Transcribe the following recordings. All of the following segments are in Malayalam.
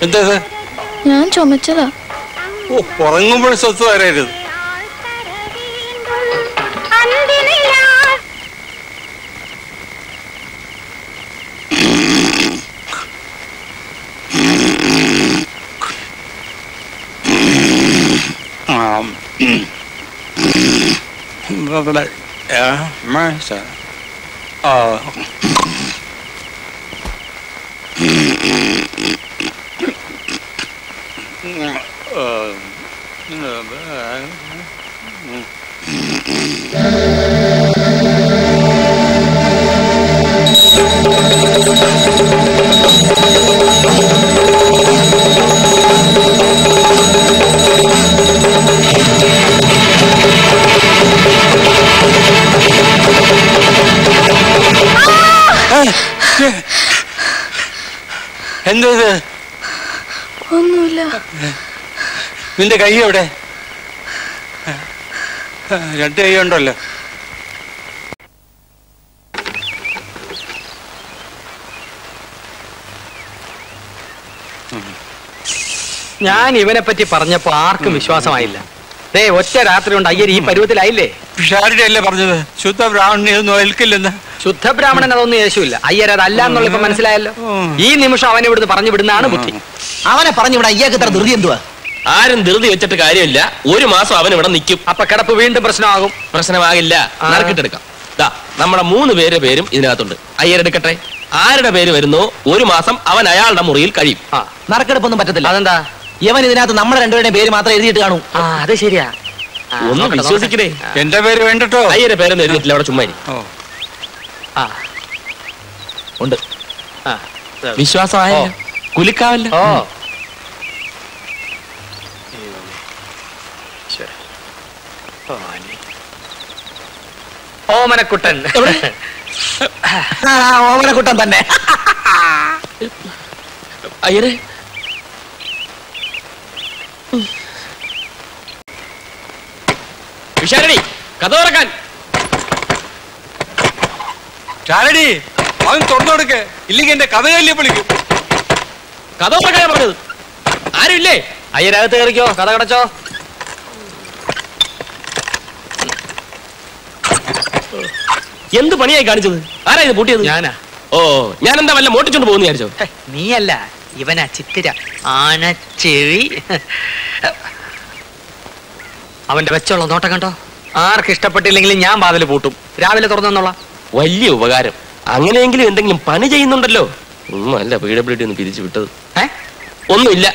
എന്താ ഞാൻ ചുമച്ചതാ. ഓ, ഉറങ്ങുമ്പോൾ സ്വത്ത് വരരുത്. എന്താ ഇത്? ഒന്നുമില്ല. നിന്റെ കൈ എവിടെ? രണ്ട് കൈ ഉണ്ടല്ലോ. ഞാൻ ഇവനെ പറ്റി പറഞ്ഞപ്പോ ആർക്കും വിശ്വാസമായില്ല. ഒറ്റ രാത്രി കൊണ്ട് അയ്യർ ഈ പരുവത്തിലായില്ലേ? ഷാരിയല്ലേ പറഞ്ഞത് ശുദ്ധ ബ്രാഹ്മണനൊന്നും ഏൽക്കില്ലെന്ന്. ശുദ്ധ ബ്രാഹ്മണൻ അതൊന്നും യേശുവില്ല. അയ്യർ അതല്ല എന്നുള്ള ഇപ്പൊ മനസ്സിലായല്ലോ. ഈ നിമിഷം അവനെ ഇവിടുന്ന് പറഞ്ഞു വിടുന്നതാണ് ബുദ്ധി. അവനെ പറഞ്ഞു വിടാൻ അയ്യാക്ക് ഇത്ര ധൃതി എന്തുവാ? ആരും ധൃതി വെച്ചിട്ട് കാര്യമില്ല. ഒരു മാസം അവൻ ഇവിടെ നിൽക്കും. അപ്പൊ കിടപ്പ് വീണ്ടും പ്രശ്നമാകും. പ്രശ്നമാകില്ല, നറുക്കിട്ടെടുക്കാം. നമ്മുടെ 3 പേരുടെ പേരും ഇതിനകത്തുണ്ട്. അയ്യരെടുക്കട്ടെ. ആരുടെ പേര് വരുന്നോ ഒരു മാസം അവൻ അയാളുടെ മുറിയിൽ കഴിയും. നറുക്കെടുപ്പൊന്നും പറ്റത്തില്ല. അതെന്താ? ഇവൻ ഇതിനകത്ത് നമ്മുടെ രണ്ടുപേരുടെയും പേര് മാത്രം എഴുതിയിട്ട് കാണൂ. അത് ശരിയാ. ഒന്ന് വിശ്വസിക്കണേ. എന്റെ പേര് വേണ്ടട്ടോ. അയ്യരുടെ പേരൊന്നും എഴുതിയിട്ടില്ല. അവിടെ ചുമ്മാ ഉണ്ട്. വിശ്വാസമായ കുലിക്കാവല്ല. ഓമനക്കുട്ടൻ. ഓമനക്കുട്ടൻ തന്നെ. അയ്യരെ വിശാരണി കഥ തുറക്കാൻ. ഷാരടി അവൻ തുറന്നു കൊടുക്ക, ഇല്ലെങ്കിൽ എന്റെ കഥ കല്ലിയെ വിളിക്കും. കഥ തുറക്കാൻ പറഞ്ഞത് ആരുമില്ലേ? അയ്യരകത്ത് കയറിക്കോ, കഥ കടച്ചോ. എന്ത് പണിയായി കാണിച്ചത്? ആരാ ഇത് പൂട്ടിയത്? ഞാനാ. ഓ, ഞാൻ എന്താ വല്ല മോട്ടിച്ചോണ്ട് പോകുന്നു വിചാരിച്ചോ? നീയല്ല, ഇവനാ ചിത്തിര ആനച്ചെവി. അവന്റെ വെച്ചുള്ള നോട്ടം കണ്ടോ? ആർക്ക് ഇഷ്ടപ്പെട്ടില്ലെങ്കിലും ഞാൻ വാതിൽ പൂട്ടും. രാവിലെ തുറന്നെന്നുള്ള വലിയ ഉപകാരം. അങ്ങനെയെങ്കിലും എന്തെങ്കിലും പണി ചെയ്യുന്നുണ്ടല്ലോ. അല്ല PWD ഒന്ന് പിരിച്ചു വിട്ടത്. ഒന്നുമില്ല.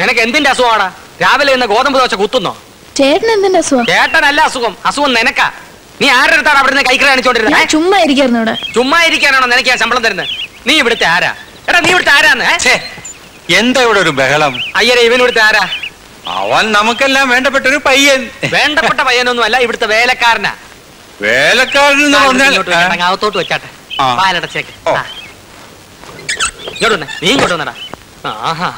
നിനക്ക് എന്തിന്റെ അസുഖമാടാ? രാവിലെ ഇന്ന് ഗോതമ്പ് ദോശ കുത്തുന്നോ? ചേട്ടൻ എന്തിന്റെ അസുഖം? ചേട്ടനല്ല അസുഖം, അസുഖം നിനക്കാ. നീ ആരുടെ അടുത്താണ് അവിടെ കൈക്കറി കാണിച്ചോണ്ടിരുന്നത്? ചുമ്മാ ഇരിക്കായിരുന്നു ഇവിടെ. ചുമ്മാ ഇരിക്കാനാണോ നിനക്ക് ഞാൻ ശമ്പളം തരുന്നത്? നീ ഇവിടുത്തെ ആരാ? എടാ നീ ഇവിടുത്തെ ആരാന്ന്? എന്താ ഇവിടെ ഒരു ബഹളം? അയ്യരെ ഇവൻ ഇവിടുത്തെ ആരാ? അവൻ നമുക്കെല്ലാം വേണ്ടപ്പെട്ട ഒരു പയ്യൻ. വേണ്ടപ്പെട്ട പയ്യനൊന്നും അല്ല, ഇവിടുത്തെ വേലക്കാരനാ. വേലക്കാരൻ അകത്തോട്ട് വെച്ചാട്ടെ. പാലടച്ചേക്ക്. ഇങ്ങോട്ട് നീ ഇങ്ങോട്ട് വന്നടാ. ആഹാ,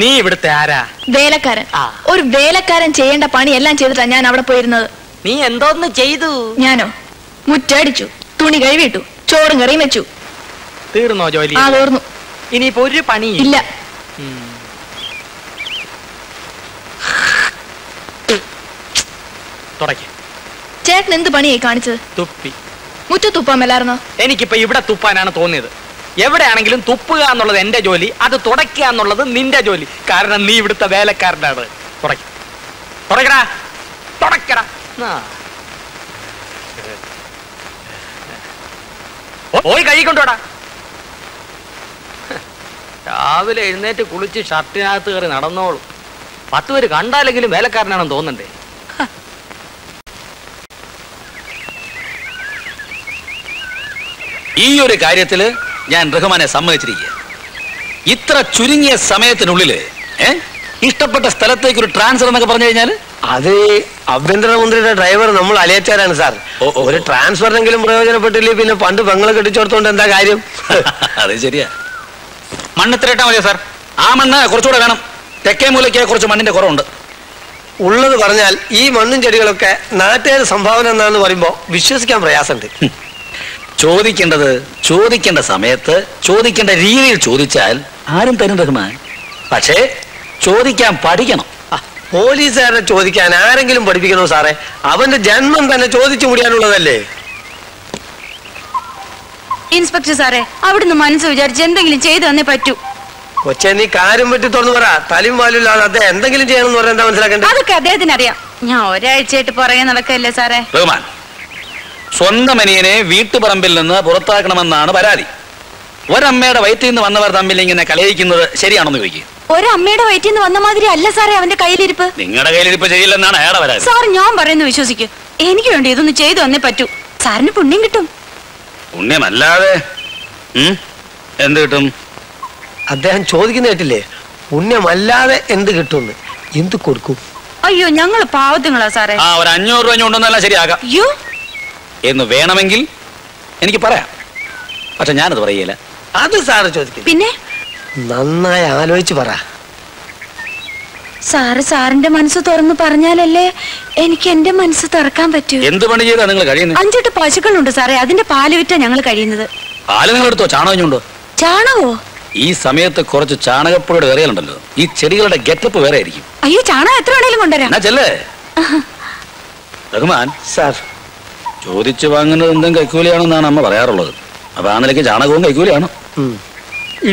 നീ ഇവിടുത്തെ ആരാ? വേലക്കാരൻ. ഒരു വേലക്കാരൻ ചെയ്യേണ്ട പണി എല്ലാം ചെയ്തിട്ടാ ഞാൻ അവിടെ പോയിരുന്നത്. നീ എന്തോന്ന് ചെയ്തു? ഞാനോ? മുറ്റടിച്ചു, തുണി കഴുകിയിട്ടു, ചോറും കറിയും വെച്ചു. തീർന്നോ ജോലി? ആ, തീർന്നു. ഇനിയിപ്പോ ഒരു പണി ഇല്ല. ചേട്ടൻ എന്ത് പണിയായി കാണിച്ചത്? തുപ്പി. മുറ്റത്ത് തുപ്പാൻ മേലായിരുന്നോ? എനിക്കിപ്പോ ഇവിടെ തുപ്പാനാണ് തോന്നിയത്. എവിടെയാണെങ്കിലും തുപ്പുക എന്നുള്ളത് എന്റെ ജോലി, അത് തുടയ്ക്കുക എന്നുള്ളത് നിന്റെ ജോലി. കാരണം നീ ഇവിടുത്തെ വേലക്കാരനാണ്. പോയി കഴിക്കൊണ്ടോടാ. രാവിലെ എഴുന്നേറ്റ് കുളിച്ച് ഷർട്ടിനകത്ത് കയറി നടന്നോളൂ. 10 പേര് കണ്ടാലെങ്കിലും വേലക്കാരനാണെന്ന് തോന്നണ്ടേ? ഈ ഒരു കാര്യത്തില് ഞാൻ റഹ്മാനെ സമ്മതിച്ചിരിക്കുക. ഇത്ര ചുരുങ്ങിയ സമയത്തിനുള്ളില് ഇഷ്ടപ്പെട്ട സ്ഥലത്തേക്ക് ഒരു ട്രാൻസ്ഫർ എന്നൊക്കെ പറഞ്ഞു കഴിഞ്ഞാൽ അത് ആഭ്യന്തരമന്ത്രിയുടെ ഡ്രൈവർ നമ്മൾ അലിയച്ചാരാണ് സാർ. ഒരു ട്രാൻസ്ഫറിനെങ്കിലും പ്രയോജനപ്പെട്ടില്ലേ പിന്നെ പണ്ട് പെങ്ങളെ കെട്ടിച്ചോർത്തോണ്ട് എന്താ കാര്യം? അത് ശരിയാ. മണ്ണിത്രയിട്ടാ മതിയോ സാർ? ആ മണ്ണ് കുറച്ചുകൂടെ വേണം. തെക്കേ മൂലയ്ക്ക് കുറച്ച് മണ്ണിന്റെ കുറവുണ്ട്. ഉള്ളത് പറഞ്ഞാൽ ഈ മണ്ണും ചെടികളൊക്കെ നാട്ടുകാർ സംഭാവന എന്നാന്ന് പറയുമ്പോ വിശ്വസിക്കാൻ പ്രയാസമുണ്ട്. ചോദിക്കേണ്ടത് ചോദിക്കേണ്ട സമയത്ത് ചോദിക്കേണ്ട രീതിയിൽ ചോദിച്ചാൽ ആരും തരും റഹ്മാൻ. പക്ഷേ ചോദിക്കാൻ പഠിക്കണം. പോലീസുകാരനെ ചോദിക്കാൻ ആരെങ്കിലും പഠിപ്പിക്കണോ സാറേ? അവന്റെ ജന്മം തന്നെ ചോദിച്ചു മുടിയാനുള്ളതല്ലേ? ഇൻസ്പെക്ടർ സാറേ, അവിടുന്ന് മനസ്സ് വിചാരിച്ച് എന്തെങ്കിലും ചെയ്തു തന്നേ പറ്റൂ. കൊച്ചെ നീ കാര്യം പറ്റി തുറന്നു പറ. തലയും വാലില്ലാതെ അദ്ദേഹം എന്തെങ്കിലും ചെയ്യണമെന്ന് പറയാൻ എന്താ മനസ്സിലാക്കേണ്ടത്? അതൊക്കെ അദ്ദേഹത്തിന് അറിയാം. ഞാൻ ഒരാഴ്ചയായിട്ട് പുറകെ നടക്കല്ലേ സാറേ. റഹ്മാൻ, സ്വന്തം അനിയനെ വീട്ടുപറമ്പിൽ നിന്ന് പുറത്താക്കണമെന്നാണ് പരാതി. ഒരമ്മയുടെ വയറ്റിൽ നിന്ന് വന്നവർ തമ്മിൽ ഇങ്ങനെ കലയിക്കുന്നത് ശരിയാണെന്ന് ചോദിക്കും. ഒരമ്മയുടെ വയറ്റിൽ നിന്ന് വന്ന മാതിരി അല്ല സാറേ അവന്റെ കയ്യിലിരിപ്പ്. നിങ്ങളുടെ കയ്യിലിരിപ്പ് ശരിയില്ലെന്നാണ് അയാളെ പരാതി. സാർ ഞാൻ പറയുന്നു വിശ്വസിക്കൂ. എനിക്ക് വേണ്ടി ഇതൊന്ന് ചെയ്തു തന്നേ പറ്റൂ. സാറിന് പുണ്യം കിട്ടും. പുണ്യമല്ലാതെ എന്ത് കിട്ടും? അദ്ദേഹം ചോദിക്കുന്ന കേട്ടില്ലേ? പുണ്യമല്ലാതെ എന്ത് കിട്ടുമെന്ന്. എന്ത് കൊടുക്കും? അയ്യോ ഞങ്ങള് പാവത്തുങ്ങളാ സാറേ. ആ ഒരു 500 രൂപ കൊണ്ടൊന്നല്ല ശരിയാകാം. അയ്യോ എന്ന് വേണമെങ്കിൽ എനിക്ക് പറയാം. പക്ഷെ ഞാനത് പറയില്ല. അത് സാറ് ചോദിക്കും. പിന്നെ നന്നായി ആലോചിച്ച് പറ. സാറ് സാറിന്റെ മനസ്സ് തുറന്നു പറഞ്ഞാലല്ലേ എനിക്ക് എന്റെ മനസ്സ് തുറക്കാൻ പറ്റൂ. എന്ത് പണി ചെയ്താ നിങ്ങൾ കഴിയുന്നത്? 5-8 പശുക്കളുണ്ട് സാറേ. അതിന്റെ പാല് വിറ്റാ ഞങ്ങൾ കഴിയുന്നത്. പാല് നിങ്ങൾ എടുത്തോ? ചാണകഞ്ഞുണ്ടോ? ചാണകോ? ഈ സമയത്ത് കുറച്ച് ചാണകപ്പുഴയുടെ കറികളുണ്ടല്ലോ. ഈ ചെടികളുടെ ഗെറ്റപ്പ് വേറെ ആയിരിക്കും. അയ്യോ ചാണകം എത്ര വേണേലും കൊണ്ടുവരാം. ചെല്ലേ റഹ്മാൻ സാർ, ചോദിച്ചു വാങ്ങുന്നത് എന്തും കൈക്കൂലിയാണെന്നാണ് അമ്മ പറയാറുള്ളത്. അപ്പൊ ആ നിലയ്ക്ക് ചാണകവും കൈക്കൂലിയാണ്.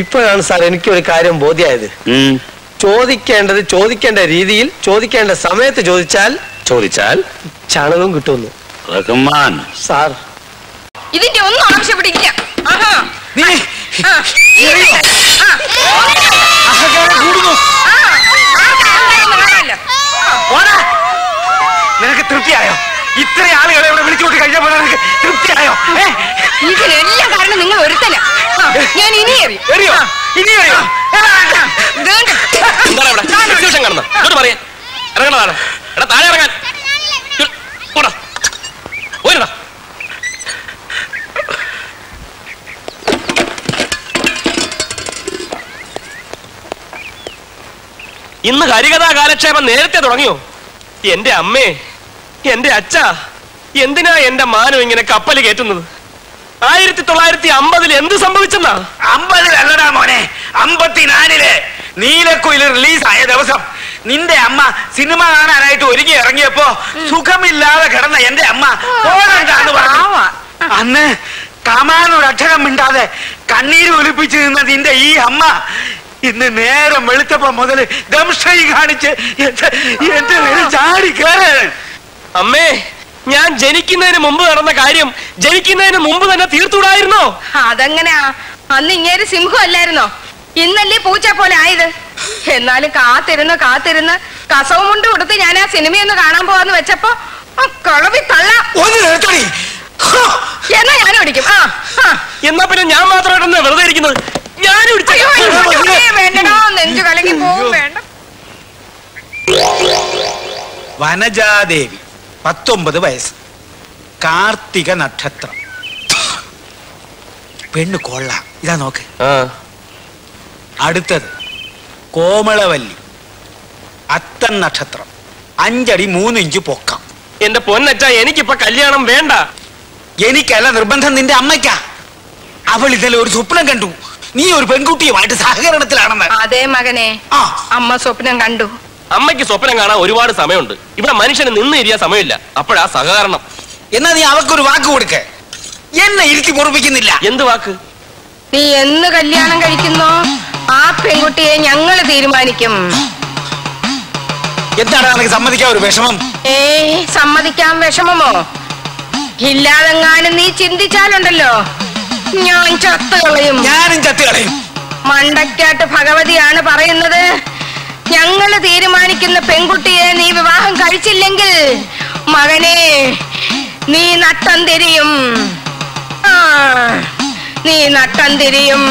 ഇപ്പോഴാണ് സാർ എനിക്കൊരു കാര്യം ബോധ്യമായത്. ചോദിക്കേണ്ടത് ചോദിക്കേണ്ട രീതിയിൽ ചോദിക്കേണ്ട സമയത്ത് ചോദിച്ചാൽ ചാണകവും കിട്ടുമെന്ന്. റഹ്മാൻ സാർ, ഇതിന്റെ ഒന്നും ആവശ്യപ്പെട്ടില്ല. നിനക്ക് തൃപ്തിയായോ? ഇത്ര ആളുകളെ ഇവിടെ വിളിച്ചുകൊണ്ട് കഴിഞ്ഞപ്പോൾ നിനക്ക് തൃപ്തിയായോ? ഇതിനെല്ലാം കാരണം നിങ്ങൾ ഒരുത്തല. ഞാൻ ഇനി എറിയോ? ഇനി എറിയോ? ഇറങ്ങണതാണ്. എടാ താഴെ ഇറങ്ങാൻ. ഇന്ന് ഹരികഥാ കാലക്ഷേപം നേരത്തെ തുടങ്ങിയോ? എന്റെ അമ്മേ, എന്റെ അച്ഛ, എന്തിനാ എന്റെ മാനം ഇങ്ങനെ കപ്പൽ കയറ്റുന്നത്? 1950 എന്ത് സംഭവിച്ചെന്നാ? 50 മോനെ, 54 നീലക്കുയിൽ റിലീസായ ദിവസം നിന്റെ അമ്മ സിനിമ കാണാനായിട്ട് ഒരുങ്ങി ഇറങ്ങിയപ്പോ സുഖമില്ലാതെ കിടന്ന എന്റെ അമ്മ പോകണ്ടാന്ന് പറഞ്ഞു. അന്ന് കമാനൊരക്ഷരം മിണ്ടാതെ കണ്ണീര് ഒലിപ്പിച്ചു നിന്ന നിന്റെ ഈ അമ്മ ഇന്ന് നേരം വെളുത്തപ്പോ മുതൽ ദംഷൈ കാണിച്ച് എന്റെ ചാടി കയറാൻ. അമ്മേ, ഞാൻ ജനിക്കുന്നതിന് മുമ്പ് നടന്ന കാര്യം ജനിക്കുന്നതിന് മുമ്പ് തന്നെ തീർത്തുകൂടായിരുന്നോ? അതെങ്ങനെയാ? അന്ന് ഇങ്ങേര് സിംഹം അല്ലായിരുന്നോ? ഇന്നല്ലേ പൂച്ച പോലെ ആയത്. എന്നാലും കാത്തിരുന്ന് കസവും കൊണ്ട് കൊടുത്ത് ഞാൻ ആ സിനിമയൊന്ന് കാണാൻ പോവാന്ന് വെച്ചപ്പോ കളവി തള്ള എന്നാ ഞാൻ ഓടിക്കും. എന്നാ പിന്നെ ഞാൻ മാത്രമായിട്ടൊന്ന് വെറുതെ ഇരിക്കുന്നത്. വേണ്ടടോ, നെഞ്ചു കലങ്ങി പോവും. വേണ്ട. വനജാദേവി 19 വയസ്സ്, കാർത്തിക നക്ഷത്രം, പെണ്ണ് കൊള്ള. ഇതാ നോക്ക്. അടുത്തത് കോമളവല്ലി, അത്തൻ നക്ഷത്രം, 5 അടി 3 ഇഞ്ച് പൊക്കം. എന്റെ പൊന്നച്ച, എനിക്കിപ്പൊ കല്യാണം വേണ്ട. എനിക്കല്ല നിർബന്ധം, നിന്റെ അമ്മയ്ക്കാ. അവൾ ഇതല്ലേ ഒരു സ്വപ്നം കണ്ടു, നീ ഒരു പെൺകുട്ടിയുമായിട്ട് സഹകരണത്തിലാണെന്ന്. അതേ മകനെ, അമ്മ സ്വപ്നം കണ്ടു. അമ്മയ്ക്ക് സ്വപ്നം കാണാൻ ഒരുപാട് സമയമുണ്ട്. ഇവിടെ മനുഷ്യന് നിന്ന് ഇരിയാൻ സമയമില്ല. അപ്പോഴാ സഹകരണം. എന്നാ നീ അവക്കൊരു വാക്ക് കൊടുക്ക. എന്നെ ഇരുത്തി പൊറപ്പിക്കുന്നില്ല. എന്ത് വാക്ക്? നീ എന്ന് കല്യാണം കഴിക്കുന്നോ ആ പെൺകുട്ടിയെ ഞങ്ങള് തീരുമാനിക്കും. എന്താണ് നിനക്ക് സമ്മതിക്കാൻ ഒരു വിഷമം? സമ്മതിക്കാൻ വിഷമമോ? ഇല്ലാതെങ്ങാനും നീ ചിന്തിച്ചാലുണ്ടല്ലോ ഞാൻ ചത്തുകളയും. ഞാനും ചത്തുകളയും. മണ്ടക്കാട്ട് ഭഗവതിയാണ് പറയുന്നത്. ഞങ്ങള് തീരുമാനിക്കുന്ന പെൺകുട്ടിയെ നീ വിവാഹം കഴിച്ചില്ലെങ്കിൽ മകനെ നീ നട്ടം തിരിയും. നീ നട്ടം തിരിയും.